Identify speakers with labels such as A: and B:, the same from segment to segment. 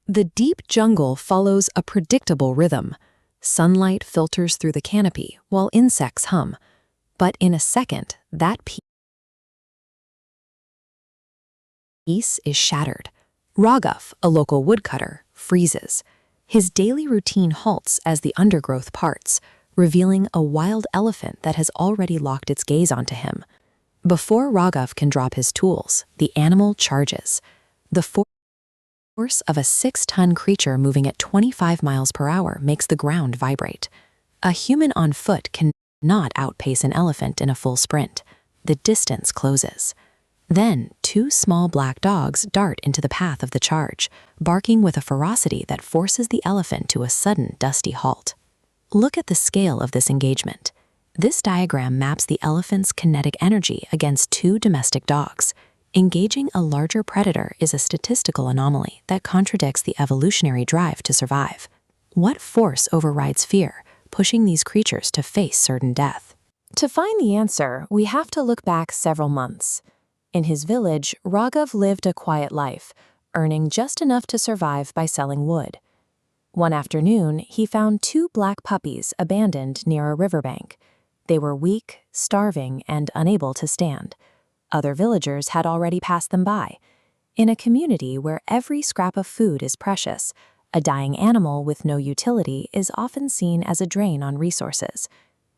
A: The deep jungle follows a predictable rhythm. Sunlight filters through the canopy while insects hum. But in a second, that peace is shattered. Raghav, a local woodcutter, freezes. His daily routine halts as the undergrowth parts, revealing a wild elephant that has already locked its gaze onto him. Before Raghav can drop his tools, the animal charges. The force of a 6-ton creature moving at 25 miles per hour makes the ground vibrate. A human on foot cannot outpace an elephant in a full sprint. The distance closes. Then, 2 small black dogs dart into the path of the charge, barking with a ferocity that forces the elephant to a sudden, dusty halt. Look at the scale of this engagement. This diagram maps the elephant's kinetic energy against 2 domestic dogs. Engaging a larger predator is a statistical anomaly that contradicts the evolutionary drive to survive. What force overrides fear, pushing these creatures to face certain death? To find the answer, we have to look back several months. In his village, Raghav lived a quiet life, earning just enough to survive by selling wood. One afternoon, he found 2 black puppies abandoned near a riverbank. They were weak, starving, and unable to stand. Other villagers had already passed them by. In a community where every scrap of food is precious, a dying animal with no utility is often seen as a drain on resources.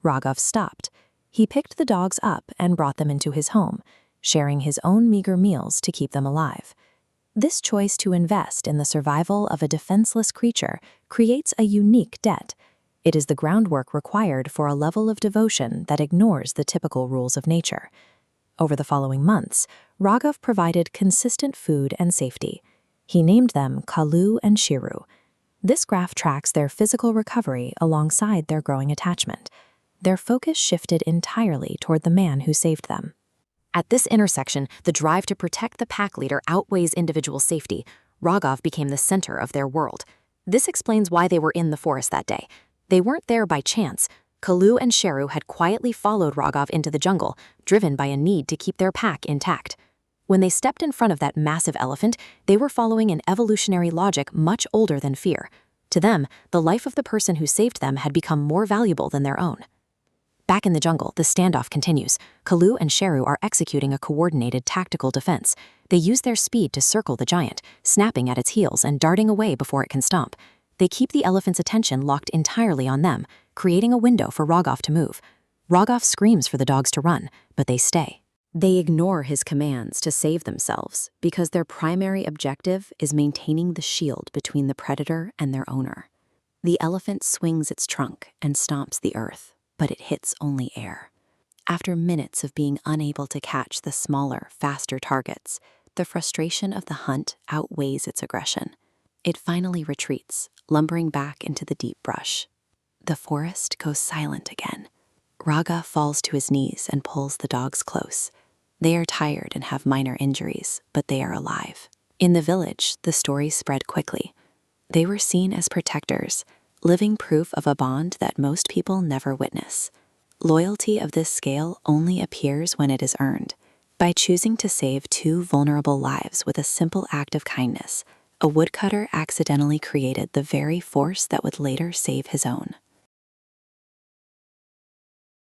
A: Raghav stopped. He picked the dogs up and brought them into his home, sharing his own meager meals to keep them alive. This choice to invest in the survival of a defenseless creature creates a unique debt. It is the groundwork required for a level of devotion that ignores the typical rules of nature. Over the following months, Raghav provided consistent food and safety. He named them Kalu and Shiru. This graph tracks their physical recovery alongside their growing attachment. Their focus shifted entirely toward the man who saved them.
B: At this intersection, the drive to protect the pack leader outweighs individual safety. Raghav became the center of their world. This explains why they were in the forest that day. They weren't there by chance. Kalu and Sheru had quietly followed Raghav into the jungle, driven by a need to keep their pack intact. When they stepped in front of that massive elephant, they were following an evolutionary logic much older than fear. To them, the life of the person who saved them had become more valuable than their own. Back in the jungle, the standoff continues. Kalu and Sheru are executing a coordinated tactical defense. They use their speed to circle the giant, snapping at its heels and darting away before it can stomp. They keep the elephant's attention locked entirely on them, creating a window for Raghav to move. Raghav screams for the dogs to run, but they stay. They ignore his commands to save themselves because their primary objective is maintaining the shield between the predator and their owner. The elephant swings its trunk and stomps the earth, but it hits only air. After minutes of being unable to catch the smaller, faster targets, the frustration of the hunt outweighs its aggression. It finally retreats, lumbering back into the deep brush. The forest goes silent again. Raghav falls to his knees and pulls the dogs close. They are tired and have minor injuries, but they are alive. In the village, the story spread quickly. They were seen as protectors, living proof of a bond that most people never witness. Loyalty of this scale only appears when it is earned. By choosing to save 2 vulnerable lives with a simple act of kindness, a woodcutter accidentally created the very force that would later save his own.